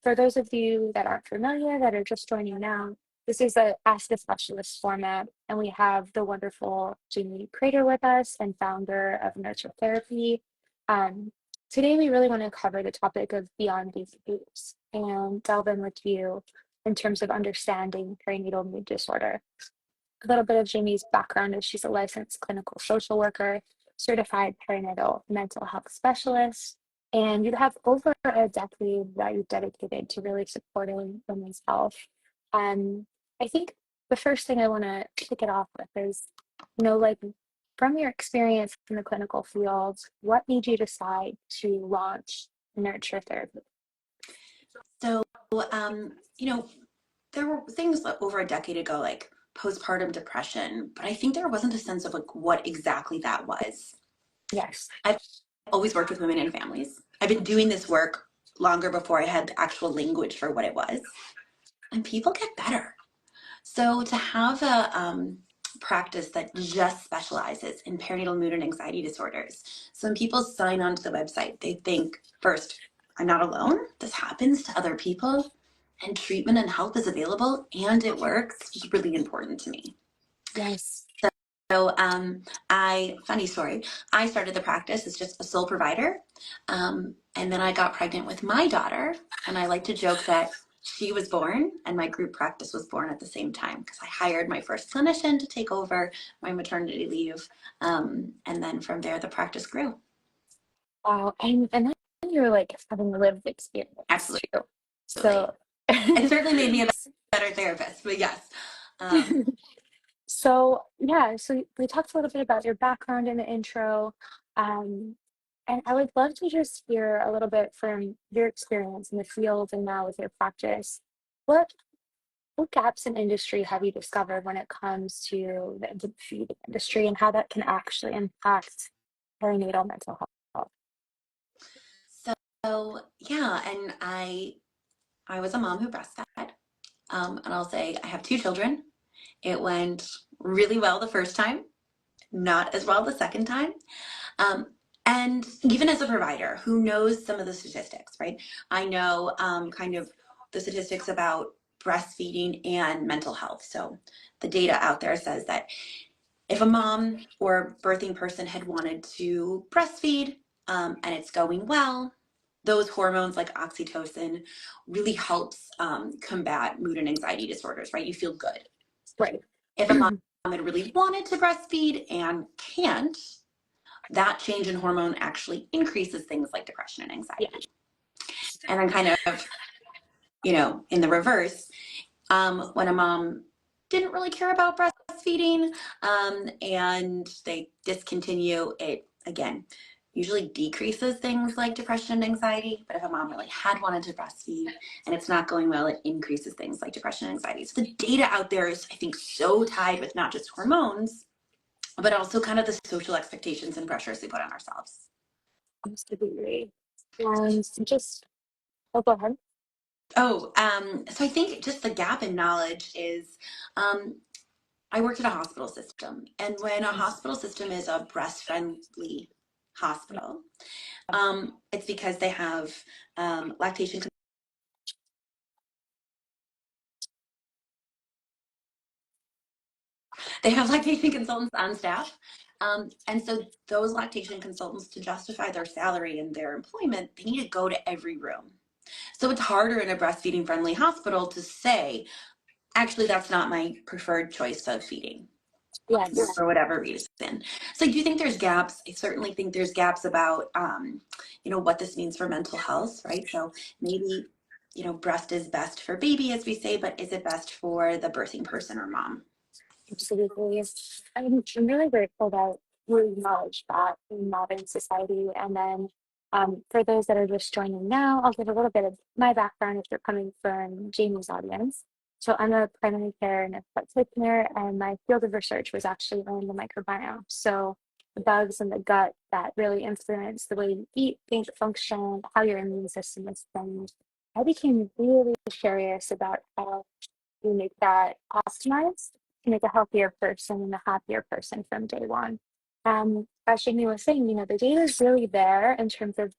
For those of you that aren't familiar, that are just joining now, this is a Ask a Specialist format, and we have the wonderful Jamie Kreiter with us and founder of Nurture Therapy. Um, Today, we really want to cover the topic of beyond these groups and delve in with you in terms of understanding perinatal mood disorder. A little bit of Jamie's background is she's a licensed clinical social worker, certified perinatal mental health specialist, and you have over a decade that you've dedicated to really supporting women's health. Um, I think the first thing I want to kick it off with is, like from your experience in the clinical field, what made you decide to launch Nurture Therapy? So, you know, there were things like over a decade ago, like postpartum depression, but I think there wasn't a sense of like what exactly that was. Yes. I've always worked with women and families. I've been doing this work longer before I had the actual language for what it was, and people get better. So to have a practice that just specializes in perinatal mood and anxiety disorders. So when people sign onto the website, they think first, I'm not alone. This happens to other people, and treatment and help is available and it works is really important to me. Yes. So funny story, I started the practice as just a sole provider. And then I got pregnant with my daughter. And I like to joke that she was born and my group practice was born at the same time because I hired my first clinician to take over my maternity leave. And then from there, the practice grew. Wow. And then you're like having lived experience Absolutely. too. So It certainly made me a better therapist, but yes. Um, so yeah, so we talked a little bit about your background in the intro. Um, and I would love to just hear a little bit from your experience in the field and now with your practice. What what gaps in industry have you discovered when it comes to the infant feeding industry and how that can actually impact perinatal mental health? so yeah, and I was a mom who breastfed. And I'll say I have two children. It went really well the first time, not as well the second time. Um, and even as a provider who knows some of the statistics, right? I know kind of the statistics about breastfeeding and mental health. So the data out there says that if a mom or birthing person had wanted to breastfeed and it's going well, those hormones like oxytocin really helps combat mood and anxiety disorders, right? You feel good. Right. If a mom had really wanted to breastfeed and can't, that change in hormone actually increases things like depression and Yeah. anxiety. And then kind of, in the reverse, when a mom didn't really care about breastfeeding and they discontinue it, again, usually decreases things like depression and anxiety. But if a mom really had wanted to breastfeed and it's not going well, it increases things like depression and anxiety. So the data out there is, I think, so tied with not just hormones, but also kind of the social expectations and pressures we put on ourselves. Absolutely. And just, oh, go ahead. So I think just the gap in knowledge is I worked at a hospital system, and when a hospital system is a breast friendly hospital, it's because they have lactation. They have lactation consultants on staff. And so those lactation consultants, to justify their salary and their employment, they need to go to every room. So it's harder in a breastfeeding friendly hospital to say, actually, that's not my preferred choice of feeding Yes. for whatever reason. So I do think there's gaps. I certainly think there's gaps about, what this means for mental health, right? So maybe, breast is best for baby, as we say, but is it best for the birthing person or mom? Absolutely. I'm really grateful that you acknowledge that in modern society. And then for those that are just joining now, I'll give a little bit of my background if you're coming from Jamie's audience. So I'm a primary care nurse practitioner, and my field of research was actually on the microbiome. So the bugs in the gut that really influence the way you eat, think, function, how your immune system is formed. I became really curious about how you make that optimized to make a healthier person and a happier person from day one. As Jamie was saying, the data is really there in terms of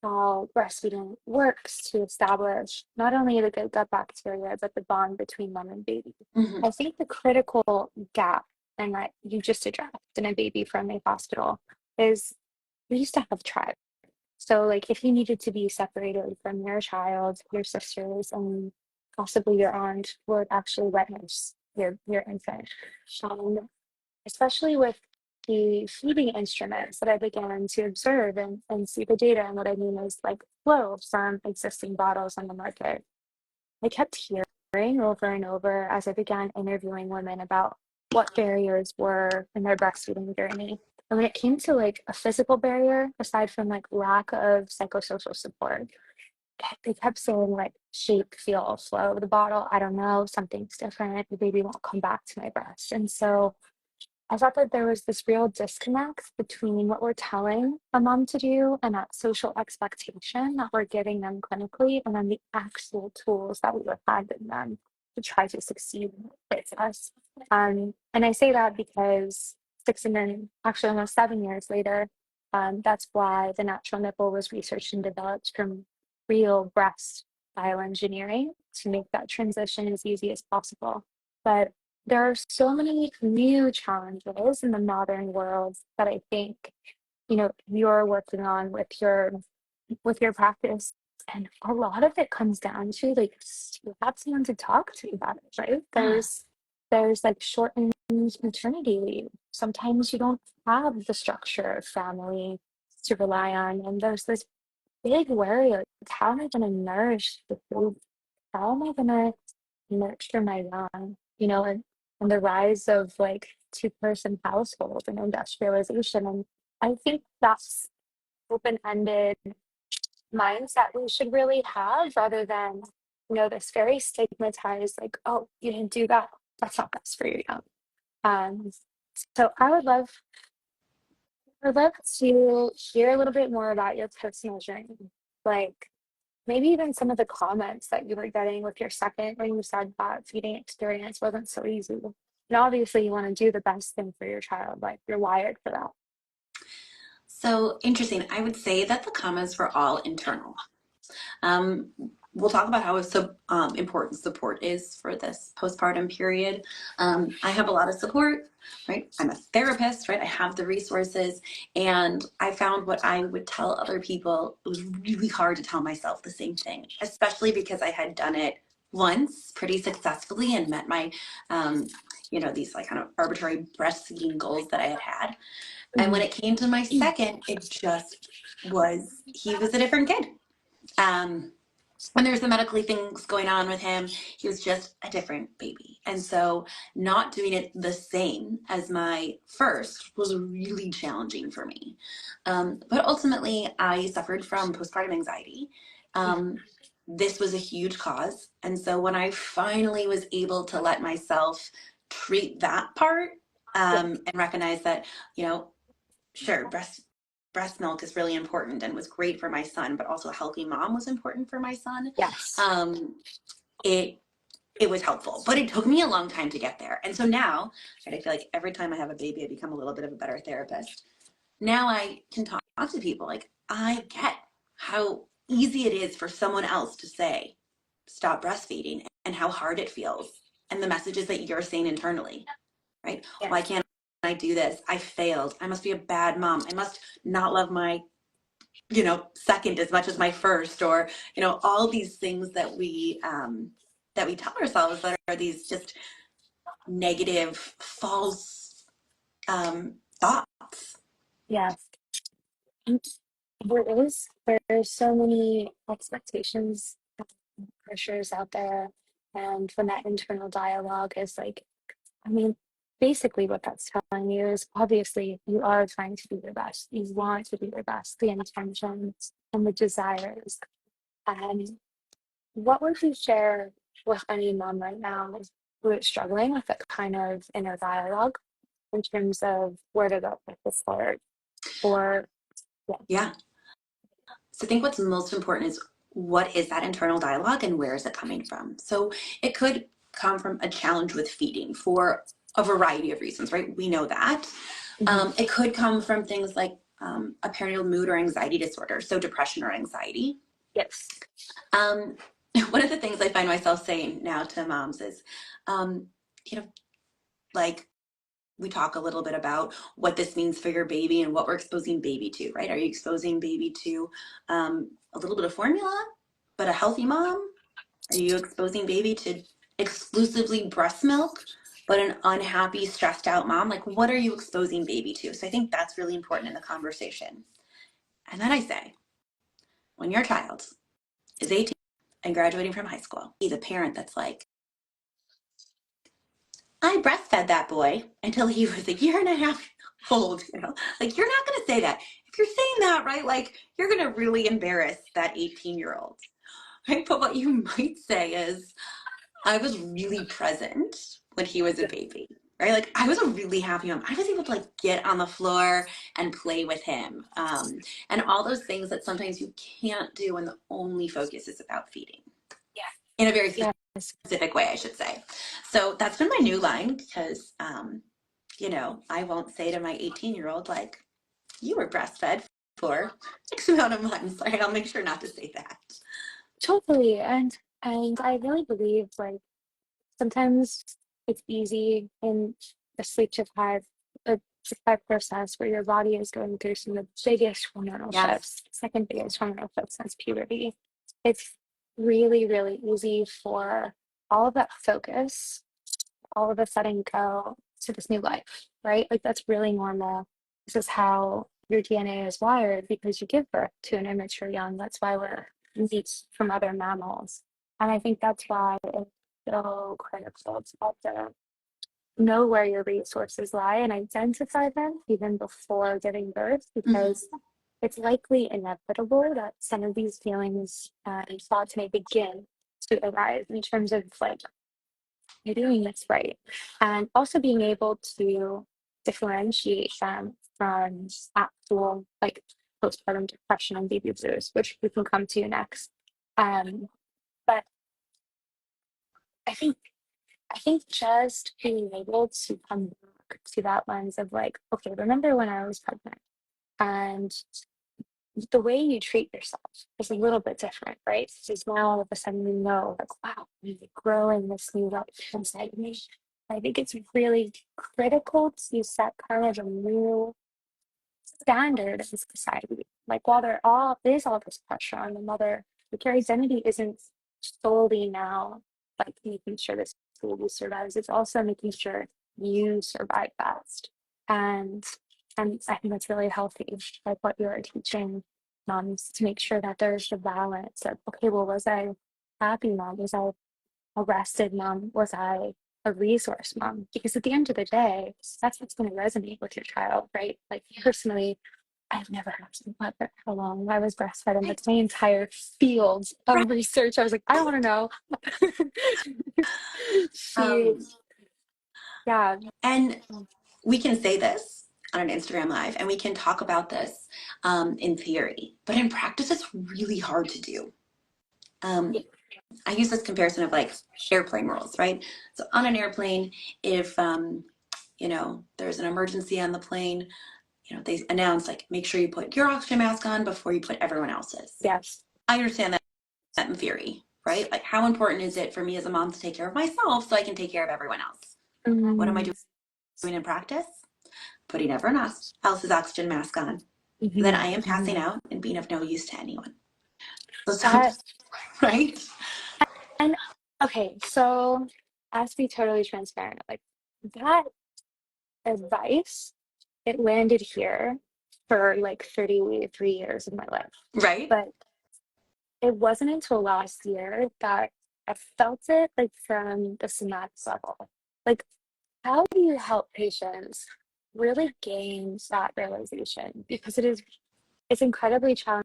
how breastfeeding works to establish not only the good gut bacteria, but the bond between mom and baby. Hmm. I think the critical gap, and that you just addressed in a baby friendly hospital, is we used to have tribes. So, like, if you needed to be separated from your child, your sisters, and possibly your aunt would actually witness your infant. Um, Especially with the feeding instruments that I began to observe and see the data. And what I mean is like flow from existing bottles on the market. I kept hearing over and over as I began interviewing women about what barriers were in their breastfeeding journey. And when it came to like a physical barrier, aside from like lack of psychosocial support, they kept saying like shape, feel, flow of the bottle. I don't know, something's different. The baby won't come back to my breast. And so I thought that there was this real disconnect between what we're telling a mom to do and that social expectation that we're giving them clinically, and then the actual tools that we would have in them to try to succeed with us. And I say that because 6 and then actually almost 7 years later, that's why the natural nipple was researched and developed from real breast bioengineering to make that transition as easy as possible. But there are so many new challenges in the modern world that I think, you're working on with your practice. And a lot of it comes down to like you have someone to talk to about it, right? There's like shortened maternity leave. Sometimes you don't have the structure of family to rely on. And there's this big worry, like, how am I gonna nourish the food? How am I gonna nurture my young? And the rise of like two-person households and industrialization. And I think that's open-ended mindset we should really have rather than, this very stigmatized, like, oh, you didn't do that. That's not best for your young. Um, so I would love to hear a little bit more about your personal journey. Like maybe even some of the comments that you were getting with your second when you said that feeding experience wasn't so easy. And obviously you want to do the best thing for your child, like you're wired for that. So interesting. I would say that the comments were all internal. Um, we'll talk about how important support is for this postpartum period. I have a lot of support, right? I'm a therapist, right? I have the resources. And I found what I would tell other people, it was really hard to tell myself the same thing, especially because I had done it once pretty successfully and met my, um, these like kind of arbitrary breastfeeding goals that I had had. And when Mhm. it came to my second, it just he was a different kid. Um, and there's the medically things going on with him. He was just a different baby. And so not doing it the same as my first was really challenging for me. But ultimately, I suffered from postpartum anxiety. Um, this was a huge cause. And so when I finally was able to let myself treat that part Yeah. and recognize that, you know, sure, breast milk is really important and was great for my son, but also a healthy mom was important for my son. Yes. Um, it it was helpful, but it took me a long time to get there. And so now, right, I feel like every time I have a baby, I become a little bit of a better therapist. Now I can talk to people like I get how easy it is for someone else to say stop breastfeeding and how hard it feels and the messages that you're saying internally, right? Why Yes. can't I do this? I failed. I must be a bad mom. I must not love my, second as much as my first, or, all these things that we tell ourselves that are these just negative, false thoughts. Yes. And there's so many expectations, pressures out there. And when that internal dialogue is like, I mean, basically what that's telling you is obviously you are trying to do your best. You want to do your best, the intentions and the desires. And what would you share with any mom right now who is struggling with that kind of inner dialogue in terms of where to go with the start? Or, yeah, Yeah. So I think what's most important is what is that internal dialogue and where is it coming from? So it could come from a challenge with feeding for a variety of reasons, right? We know that. mhm, It could come from things like a perinatal mood or anxiety disorder, so depression or anxiety. Yes. Um, one of the things I find myself saying now to moms is, um, you know, like we talk a little bit about what this means for your baby and what we're exposing baby to, right? Are you exposing baby to a little bit of formula, but a healthy mom? Are you exposing baby to exclusively breast milk, but an unhappy, stressed out mom? Like, what are you exposing baby to? So I think that's really important in the conversation. And then I say, when your child is 18 and graduating from high school, be the parent that's like, I breastfed that boy until he was a year and a half old, you know? Like, you're not going to say that. If you're saying that, right, like, you're going to really embarrass that 18-year-old, right? But what you might say is, I was really present when he was a baby, right? Like, I was a really happy mom. I was able to, like, get on the floor and play with him. And all those things that sometimes you can't do when the only focus is about feeding. Yeah. In a very Yes. specific way, I should say. So that's been my new line because, you know, I won't say to my 18-year-old, like, you were breastfed for X amount of months. Like, I'll make sure not to say that. Totally. And I really believe like sometimes it's easy in a sleep deprived process where your body is going through some of the biggest hormonal Yes. shifts, second biggest hormonal shifts since puberty. It's really, really easy for all of that focus all of a sudden go to this new life, right? Like that's really normal. This is how your DNA is wired because you give birth to an immature young. That's why we're unique from other mammals. And I think that's why it's so critical to also know where your resources lie and identify them even before giving birth Mm-hmm. because it's likely inevitable that some of these feelings and thoughts may begin to arise in terms of like you're doing this right. And also being able to differentiate them from actual like postpartum depression and baby blues, which we can come to next. But I think I think just being able to come back to that lens of like, okay, remember when I was pregnant and the way you treat yourself is a little bit different, right? Because now all of a sudden you know, like, wow, I'm growing this new life inside me. I think it's really critical to set kind of a new standard in society. Like while there's all this pressure on the mother, like your identity isn't solely now like making sure this baby survives. It's also making sure you survive best. And and I think that's really healthy, like what you're teaching moms to make sure that there's the balance of okay, well, was I happy mom? Was I a rested mom? Was I a resource mom? Because at the end of the day, that's what's going to resonate with your child, right? Like personally, I've never asked my mother how long I was breastfed, and that's my entire field Right. of research. I was like, I don't want to know. She, Um, yeah, and we can say this on an Instagram live and we can talk about this in theory, but in practice, it's really hard to do. Um, yeah, I use this comparison of like airplane rules, right? So on an airplane, if you know there's an emergency on the plane, you know they announce like make sure you put your oxygen mask on before you put everyone else's. yes. I understand that in theory, right? Like how important is it for me as a mom to take care of myself so I can take care of everyone else? What am I Mm-hmm. doing in practice? Putting everyone else's oxygen mask on. Then I am Mm-hmm. passing out and being of no use to anyone. So That, sometimes, right? and okay, so I have to be totally transparent. Like that advice, it landed here for like 33 years of my life. Right? But it wasn't until last year that I felt it like from the somatic level. Like, how do you help patients really gain that realization? Because it's incredibly challenging,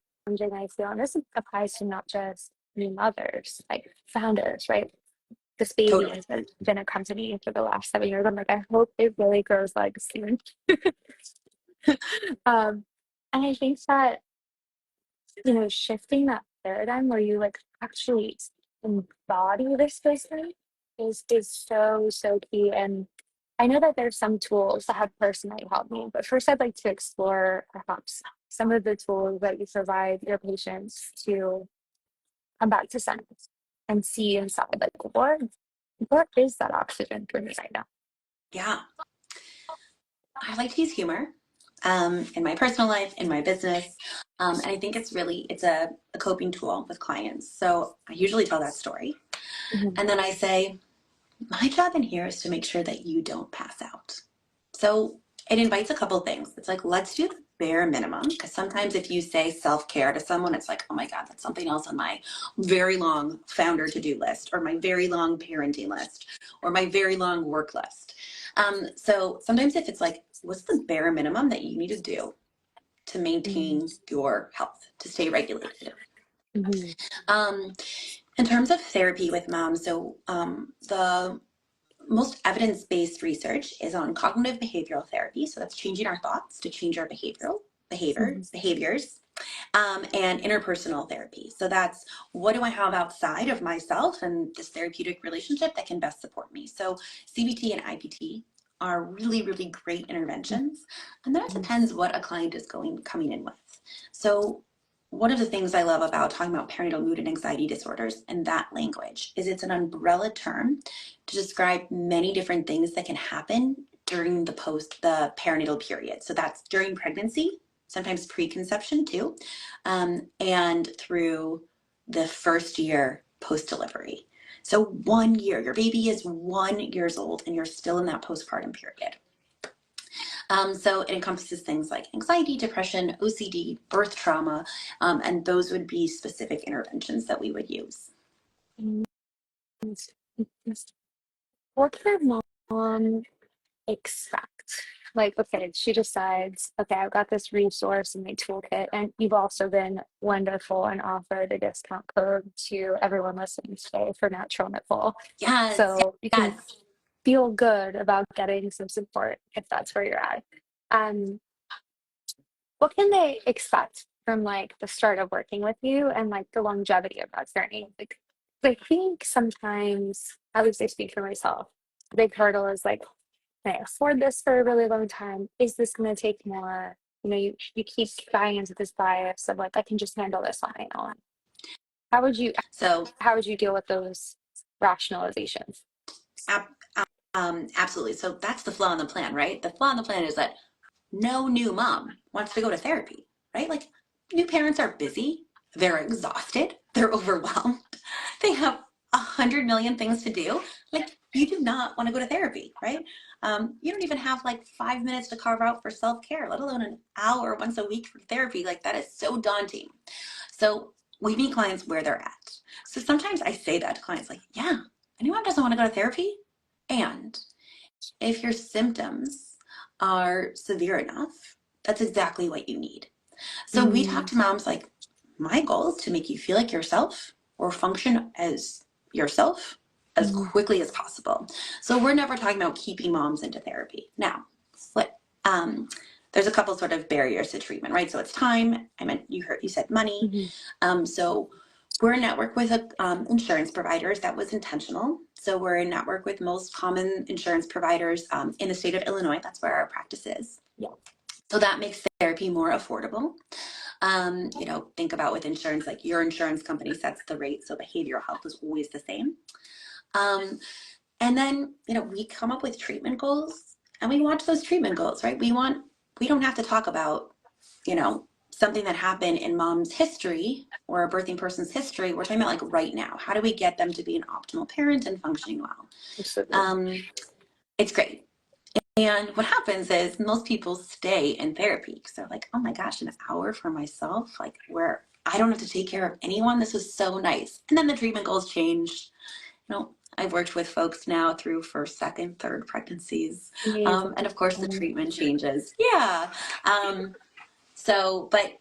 I feel, and this applies to not just new mothers, like founders, right? This baby Totally. has been a company for the last 7 years. I'm like, I hope it really grows legacy. Um, and I think that, shifting that paradigm where you like actually embody this wisdom is so, so key. And I know that there's some tools that have personally helped me, but first I'd like to explore perhaps some of the tools that you provide your patients to come back to science and see inside, like what is that oxygen for me right now? Yeah, I like to use humor in my personal life, in my business. And I think it's a coping tool with clients. So I usually tell that story. Mhm. And then I say, my job in here is to make sure that you don't pass out. So it invites a couple things. It's like, let's do the bare minimum. Because sometimes if you say self care to someone, it's like, oh my God, that's something else on my very long founder to do list, or my very long parenting list, or my very long work list. So sometimes if it's like, what's the bare minimum that you need to do to Mhm. maintain your health, to stay regulated? Mhm. Um, in terms of therapy with moms, the most evidence-based research is on cognitive behavioral therapy. So that's changing our thoughts to change our Mhm. behaviors, and interpersonal therapy. So that's what do I have outside of myself and this therapeutic relationship that can best support me. So CBT and IPT are really, really great interventions. And then it Mhm. depends what a client is coming in with. So one of the things I love about talking about perinatal mood and anxiety disorders and that language is it's an umbrella term to describe many different things that can happen during the perinatal period. So that's during pregnancy, sometimes preconception too, and through the first year post delivery. So 1 year, your baby is 1 years old and you're still in that postpartum period. So it encompasses things like anxiety, depression, OCD, birth trauma, and those would be specific interventions that we would use. Mhm. What can mom expect? Like, okay, she decides, okay, I've got this resource in my toolkit, and you've also been wonderful and offered a discount code to everyone listening today for Natural Nipple. Yes, So you can yes. feel good about getting some support if that's where you're at. Um, what can they expect from like the start of working with you and like the longevity of that journey? Like, I think sometimes, at least I speak for myself, the big hurdle is like, can I afford this for a really long time? Is this going to take more? You keep buying into this bias of like, I can just handle this on my own. How would you So how would you deal with those rationalizations? ab- absolutely. So that's the flaw in the plan, right? The flaw in the plan is that no new mom wants to go to therapy, right? Like new parents are busy, they're exhausted, they're overwhelmed, they have 100 million things to do. Like you do not want to go to therapy, right? You don't even have like 5 minutes to carve out for self-care, let alone an hour once a week for therapy. Like that is so daunting. So we meet clients where they're at. So sometimes I say that to clients like, yeah, anyone doesn't want to go to therapy? And if your symptoms are severe enough, that's exactly what you need. So we talk Mm, to moms like, my goal is to make you feel like yourself or function as yourself as mm, quickly as possible. So we're never talking about keeping moms into therapy. Now, what there's a couple sort of barriers to treatment, right? So it's time. You said money. mhm. So we're in network with insurance providers. That was intentional. So we're in network with most common insurance providers in the state of Illinois. That's where our practice is. Yeah. So that makes therapy more affordable. Think about with insurance, like your insurance company sets the rate, so behavioral health is always the same. Um, and then, we come up with treatment goals and we watch those treatment goals, right? We don't have to talk about, something that happened in mom's history or a birthing person's history. We're talking about like right now. How do we get them to be an optimal parent and functioning well? Absolutely. Um, it's great. And what happens is most people stay in therapy because they're like, oh my gosh, an hour for myself, like where I don't have to take care of anyone. This was so nice. And then the treatment goals change. I've worked with folks now through first, second, third pregnancies. Amazing. And of course the treatment changes. Yeah. But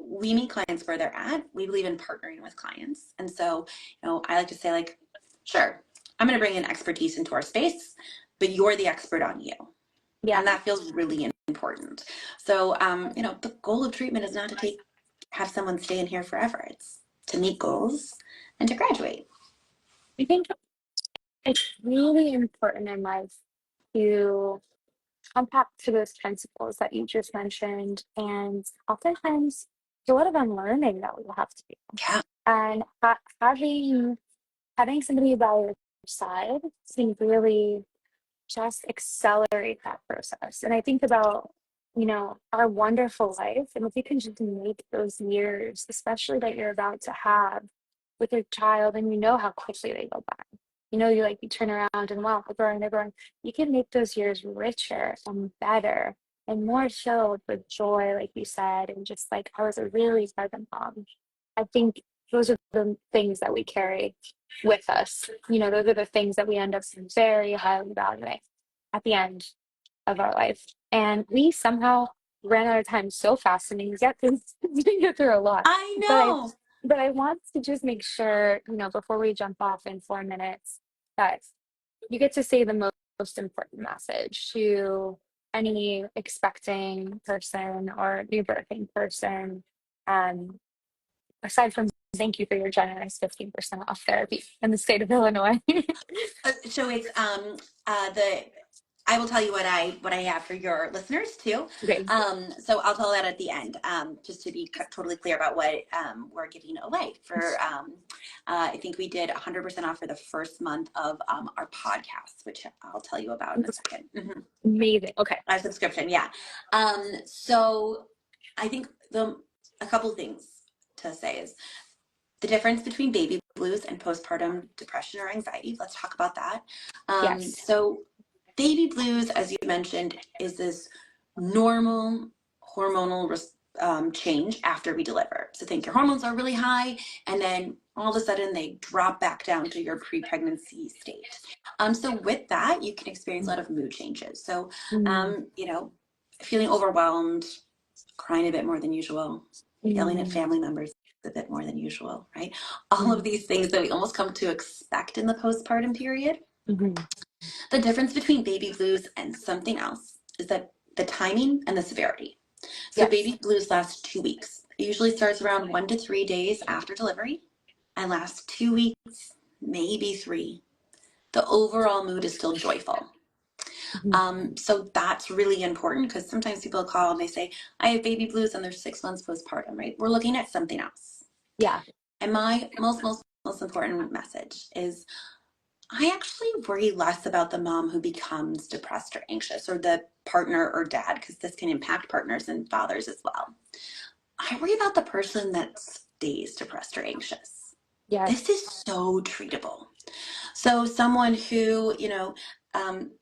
we meet clients where they're at. We believe in partnering with clients. And so, I like to say like, sure, I'm going to bring in expertise into our space, but you're the expert on you. Yeah. And that feels really important. So, the goal of treatment is not to have someone stay in here forever. It's to meet goals and to graduate. I think it's really important in life to come back to those principles that you just mentioned. And oftentimes, there's a lot of unlearning that we will have to do. Yeah. And having somebody by your side can really just accelerate that process. And I think about, our wonderful life, and if you can just make those years, especially that you're about to have with your child, and you know how quickly they go by. You turn around and wow, they're growing. You can make those years richer and better and more filled with joy, like you said, and just like I was a really present mom. I think those are the things that we carry with us. Those are the things that we end up very highly valuing at the end of our life. And we somehow ran out of time so fast and we get through a lot. I But I know. but I want to just make sure, before we jump off in 4 minutes, that you get to say the most important message to any expecting person or new birthing person. Um, Aside from thank you for your generous 15% off therapy in the state of Illinois. So it's the I will tell you what I have for your listeners too. Great. So I'll tell that at the end, just to be totally clear about what we're giving away for. I think we did 100% off for the first month of our podcast, which I'll tell you about in a second. Mm-hmm. Amazing. Okay. Our subscription, yeah. So I think a couple things to say is the difference between baby blues and postpartum depression or anxiety. Let's talk about that. Yes. So baby blues, as you mentioned, is this normal hormonal change after we deliver. So think your hormones are really high, and then all of a sudden they drop back down to your pre-pregnancy state. So with that, you can experience a lot of mood changes. So, Mm, feeling overwhelmed, crying a bit more than usual, yelling at mm, family members a bit more than usual, right? All of mm, these things that we almost come to expect in the postpartum period. mhm. The difference between baby blues and something else is that the timing and the severity. So Yes. baby blues last 2 weeks. It usually starts around 1 to 3 days after delivery and lasts 2 weeks, maybe 3. The overall mood is still joyful. Mhm. So that's really important because sometimes people call and they say, I have baby blues and they're 6 months postpartum, right? We're looking at something else. Yeah. And my most important message is I actually worry less about the mom who becomes depressed or anxious, or the partner or dad, because this can impact partners and fathers as well. I worry about the person that stays depressed or anxious. This Yes. is so treatable. So someone who, um,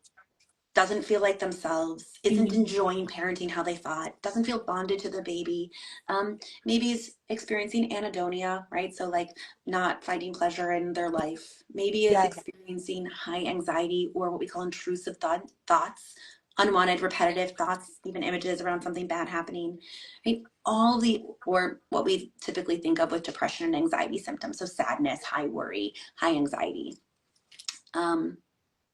doesn't feel like themselves, isn't Mhm. enjoying parenting how they thought, doesn't feel bonded to the baby, maybe is experiencing anhedonia, right? So, like, not finding pleasure in their life, maybe is Yes. experiencing high anxiety or what we call intrusive thoughts, unwanted, repetitive thoughts, even images around something bad happening, right? Or what we typically think of with depression and anxiety symptoms. So, sadness, high worry, high anxiety. Um,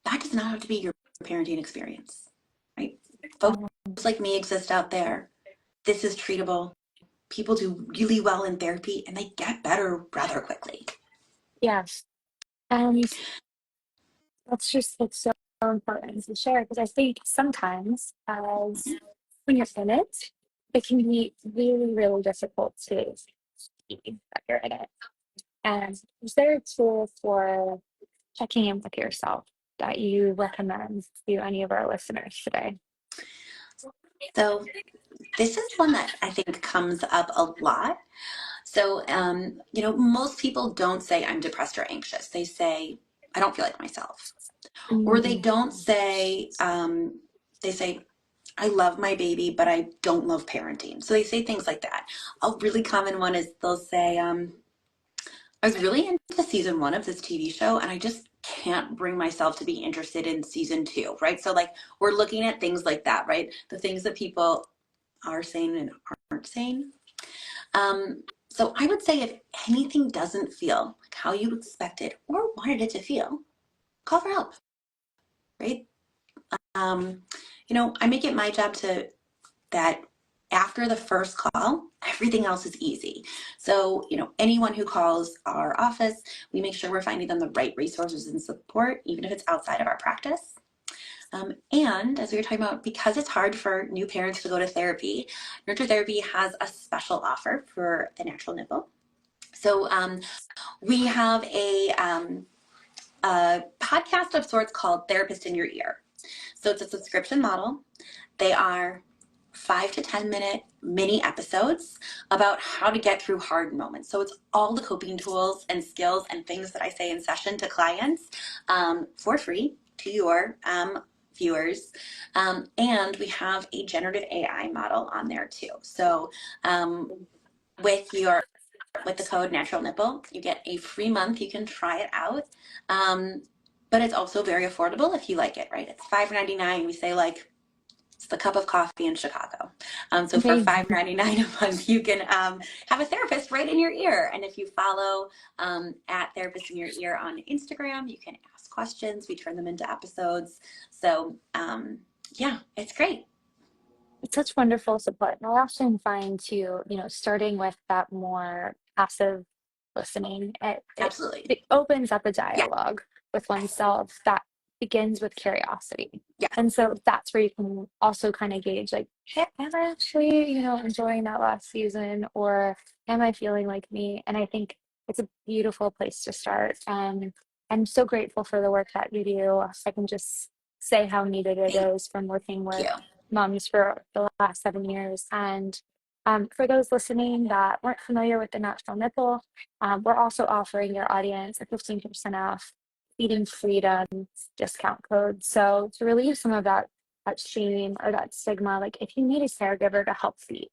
that does not have to be your parenting experience, right? Folks Um, like me exist out there. This is treatable. People do really well in therapy and they get better rather quickly. yes. And it's so important to share because I think sometimes as when you're in it can be really, really difficult to see that you're in it. And is there a tool for checking in with yourself that you recommend to any of our listeners today? So this is one that I think comes up a lot. So, most people don't say I'm depressed or anxious. They say, I don't feel like myself. Or they Mm, don't say, they say, I love my baby, but I don't love parenting. So they say things like that. A really common one is they'll say, I was really into season 1 of this TV show, and I just can't bring myself to be interested in season 2, right? So, like, we're looking at things like that, right? The things that people are saying and aren't saying. So I would say if anything doesn't feel like how you expected or wanted it to feel, call for help, right? Um, I make it my job to that after the first call, everything else is easy. So, anyone who calls our office, we make sure we're finding them the right resources and support, even if it's outside of our practice. And as we were talking about, because it's hard for new parents to go to therapy, Nurture Therapy has a special offer for the natural nipple. So we have a podcast of sorts called Therapist in Your Ear. So it's a subscription model. They are 5 to 10 minute mini episodes about how to get through hard moments. So it's all the coping tools and skills and things that I say in session to clients for free to your viewers. And we have a generative AI model on there too. So with your with the code Natural Nipple, you get a free month. You can try it out. Um, but it's also very affordable if you like it, right? It's $5.99. We say like it's the cup of coffee in Chicago. So for Amazing. $5.99 a month, you can have a therapist right in your ear. And if you follow at Therapist in Your Ear on Instagram, you can ask questions. We turn them into episodes. So yeah, it's great. It's such wonderful support. And I often find too, starting with that more passive listening, Absolutely. it opens up a Yeah. dialogue with oneself that begins with curiosity. Yeah. And so that's where you can also kind of gauge like, hey, am I actually, enjoying that last season or am I feeling like me? And I think it's a beautiful place to start. And I'm so grateful for the work that you do. I can just say how needed it Thank is from working with you. moms for the last 7 years. And for those listening that weren't familiar with the natural nipple, we're also offering your audience a 15% off feeding freedom discount code. So to relieve some of that shame or that stigma, like if you need a caregiver to help feed,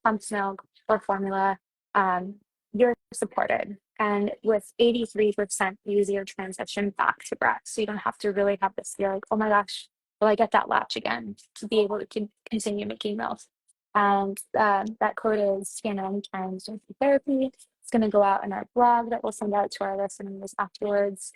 pump milk or formula, um, you're supported. And with 83% easier transition back to breast, so you don't have to really have this feel like, oh my gosh, will I get that latch again to be able to continue making milk? And that code is Shannon Times Therapy. It's going to go out in our blog that we'll send out to our listeners afterwards.